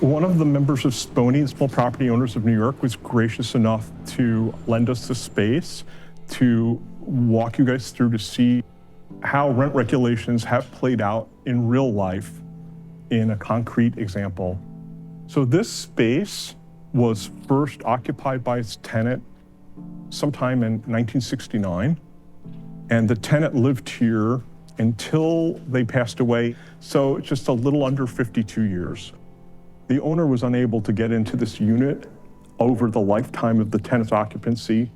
One of the members of SPONY, the Small Property Owners of New York, was gracious enough to lend us the space to walk you guys through to see how rent regulations have played out in real life in a concrete example. So this space was first occupied by its tenant sometime in 1969, and the tenant lived here until they passed away, so just a little under 52 years. The owner was unable to get into this unit over the lifetime of the tenant's occupancy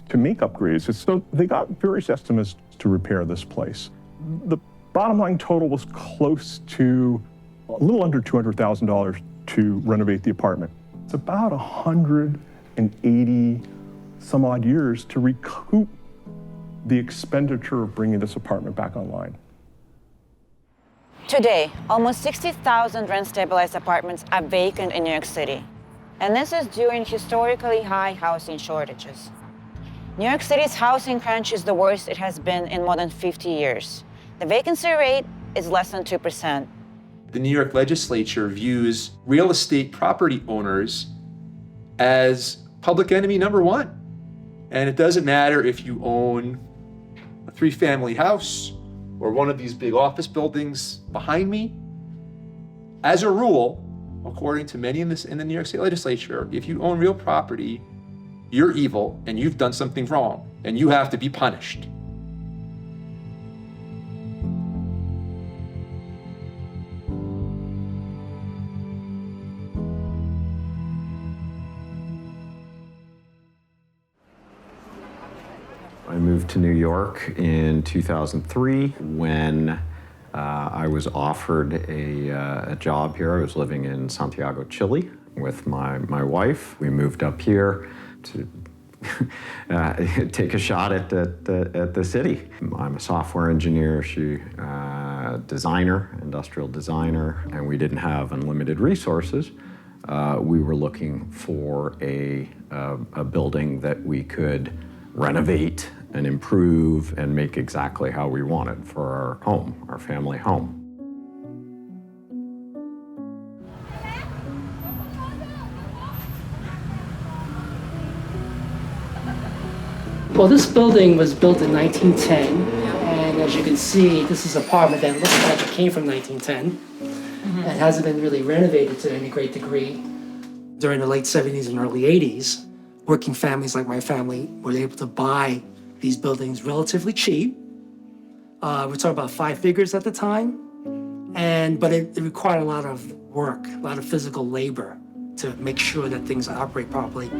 to make upgrades. So they got various estimates to repair this place. The bottom line total was close to a little under $200,000 to renovate the apartment. It's about 180 some odd years to recoup the expenditure of bringing this apartment back online. Today, almost 60,000 rent-stabilized apartments are vacant in New York City. And this is during historically high housing shortages. New York City's housing crunch is the worst it has been in more than 50 years. The vacancy rate is less than 2%. The New York legislature views real estate property owners as public enemy number one. And it doesn't matter if you own a 3-family house or one of these big office buildings behind me. As a rule, according to many in the New York State legislature, if you own real property, you're evil and you've done something wrong and you have to be punished. I moved to New York in 2003 when I was offered a job here. I was living in Santiago, Chile with my wife. We moved up here to take a shot at the city. I'm a software engineer, she designer, industrial designer, and we didn't have unlimited resources. We were looking for a building that we could renovate and improve and make exactly how we wanted for our home, our family home. Well, this building was built in 1910, and as you can see, this is an apartment that looks like it came from 1910. It hasn't been really renovated to any great degree. During the late 70s and early 80s, working families like my family were able to buy these buildings relatively cheap. We're talking about 5 figures at the time, but it required a lot of work, a lot of physical labor to make sure that things operate properly.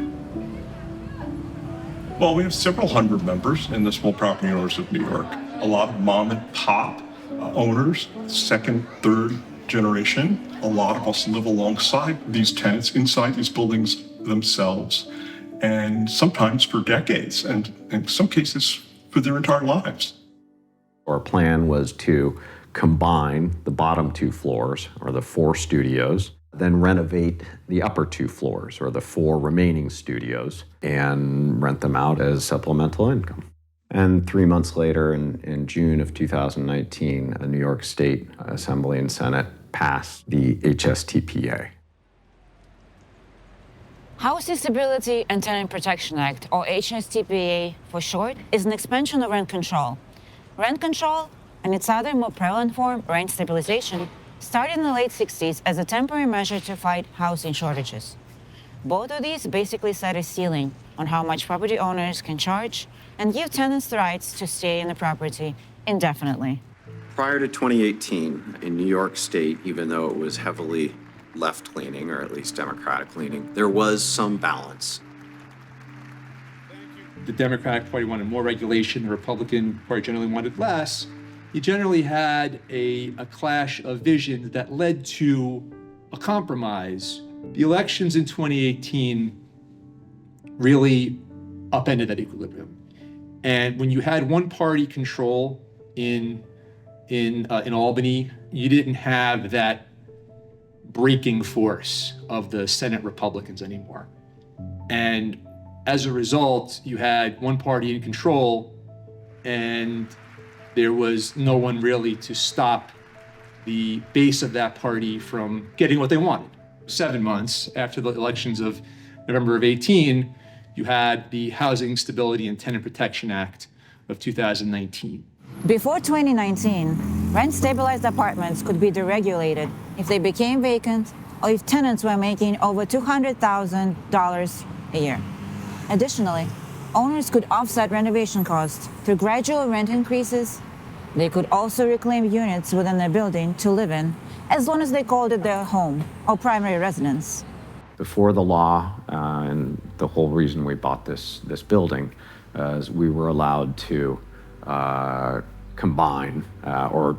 Well, we have several hundred members in the Small Property Owners of New York. A lot of mom and pop owners, second, third generation. A lot of us live alongside these tenants inside these buildings themselves, and sometimes for decades, and in some cases for their entire lives. Our plan was to combine the bottom 2 floors, or the 4 studios, then renovate the upper 2 floors, or the 4 remaining studios, and rent them out as supplemental income. And 3 months later, in June of 2019, a New York State Assembly and Senate passed the HSTPA. Housing Stability and Tenant Protection Act, or HSTPA for short, is an expansion of rent control. Rent control, and its other more prevalent form, rent stabilization, started in the late 60s as a temporary measure to fight housing shortages. Both of these basically set a ceiling on how much property owners can charge and give tenants the rights to stay in the property indefinitely. Prior to 2018, in New York State, even though it was heavily left-leaning, or at least Democratic-leaning, there was some balance. The Democratic Party wanted more regulation, the Republican Party generally wanted less. You generally had a clash of visions that led to a compromise. The elections in 2018 really upended that equilibrium. And when you had one party control in Albany, you didn't have that breaking force of the Senate Republicans anymore. And as a result, you had one party in control, and there was no one really to stop the base of that party from getting what they wanted. 7 months after the elections of November of 18, you had the Housing Stability and Tenant Protection Act of 2019. Before 2019, rent-stabilized apartments could be deregulated if they became vacant or if tenants were making over $200,000 a year. Additionally, owners could offset renovation costs through gradual rent increases. They could also reclaim units within their building to live in, as long as they called it their home or primary residence. Before the law, and the whole reason we bought this building, is we were allowed to combine or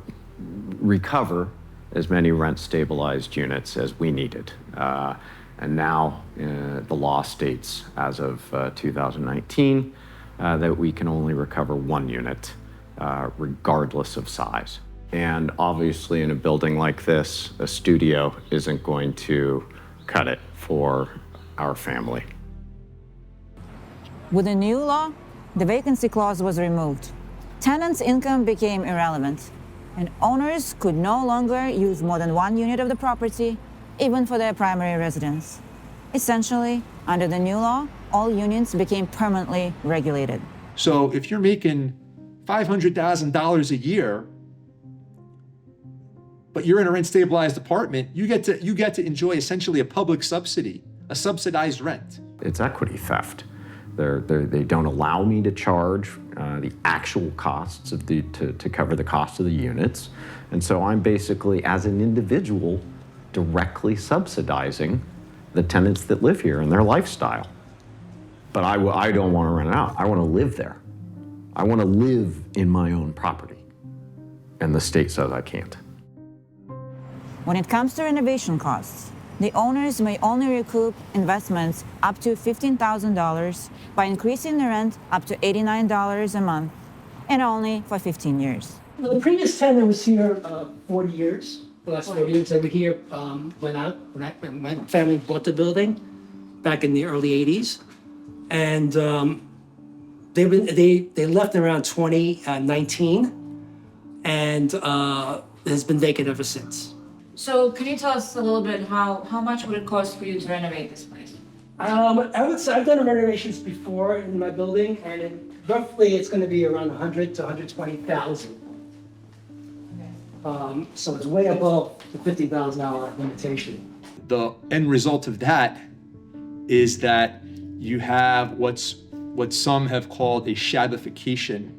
recover as many rent-stabilized units as we needed. And now the law states, as of 2019, that we can only recover one unit, regardless of size. And obviously in a building like this, a studio isn't going to cut it for our family. With the new law, the vacancy clause was removed. Tenants' income became irrelevant, and owners could no longer use more than one unit of the property, even for their primary residence. Essentially, under the new law, all units became permanently regulated. So if you're making $500,000 a year, but you're in a rent-stabilized apartment, you get to enjoy essentially a public subsidy, a subsidized rent. It's equity theft. They don't allow me to charge the actual costs of to cover the cost of the units. And so I'm basically, as an individual, directly subsidizing the tenants that live here and their lifestyle. But I don't want to rent it out. I want to live there. I want to live in my own property. And the state says I can't. When it comes to renovation costs, the owners may only recoup investments up to $15,000 by increasing the rent up to $89 a month, and only for 15 years. Well, the previous tenant was here 40 years. The last 40 years they were here when my family bought the building back in the early 80s. And they left around 2019, and it has been vacant ever since. So can you tell us a little bit how much would it cost for you to renovate this place? I would say I've done renovations before in my building, and roughly it's going to be around 100 to 120,000. So it's way above the $50,000 limitation. The end result of that is that you have what some have called a Shabbification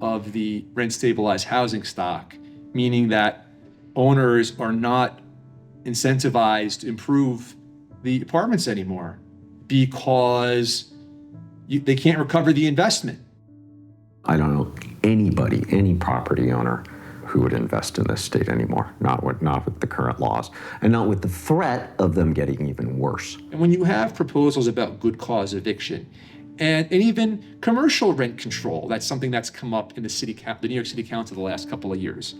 of the rent-stabilized housing stock, meaning that owners are not incentivized to improve the apartments anymore because they can't recover the investment. I don't know anybody, any property owner, who would invest in this state anymore, not with the current laws, and not with the threat of them getting even worse. And when you have proposals about good cause eviction and even commercial rent control, that's something that's come up in the New York City Council the last couple of years.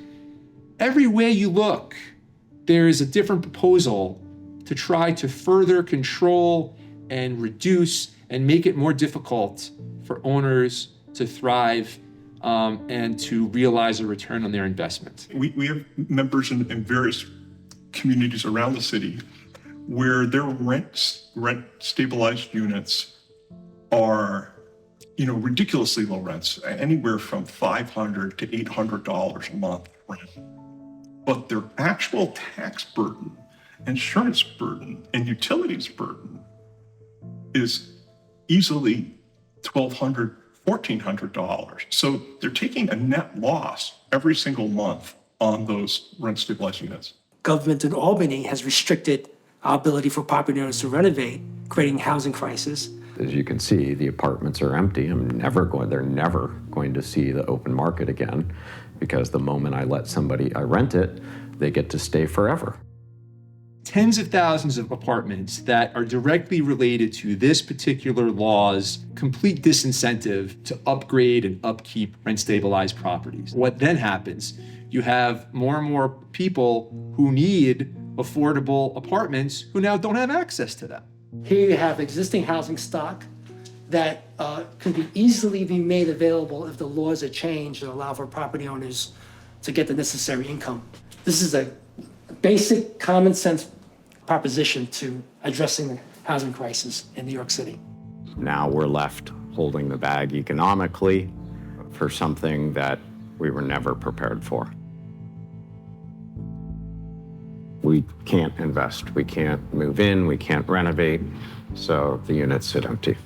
Every way you look, there is a different proposal to try to further control and reduce and make it more difficult for owners to thrive and to realize a return on their investment. We have members in various communities around the city where their rent stabilized units are, ridiculously low rents, anywhere from $500 to $800 a month rent. But their actual tax burden, insurance burden, and utilities burden is easily $1,200, $1,400. So they're taking a net loss every single month on those rent stabilized units. Government in Albany has restricted our ability for property owners to renovate, creating housing crisis. As you can see, the apartments are empty. They're never going to see the open market again, because the moment I rent it, they get to stay forever. Tens of thousands of apartments that are directly related to this particular law's complete disincentive to upgrade and upkeep rent-stabilized properties. What then happens? You have more and more people who need affordable apartments who now don't have access to them. Here you have existing housing stock that can easily be made available if the laws are changed and allow for property owners to get the necessary income. This is a basic common sense proposition to addressing the housing crisis in New York City. Now we're left holding the bag economically for something that we were never prepared for. We can't invest, we can't move in, we can't renovate, so the units sit empty.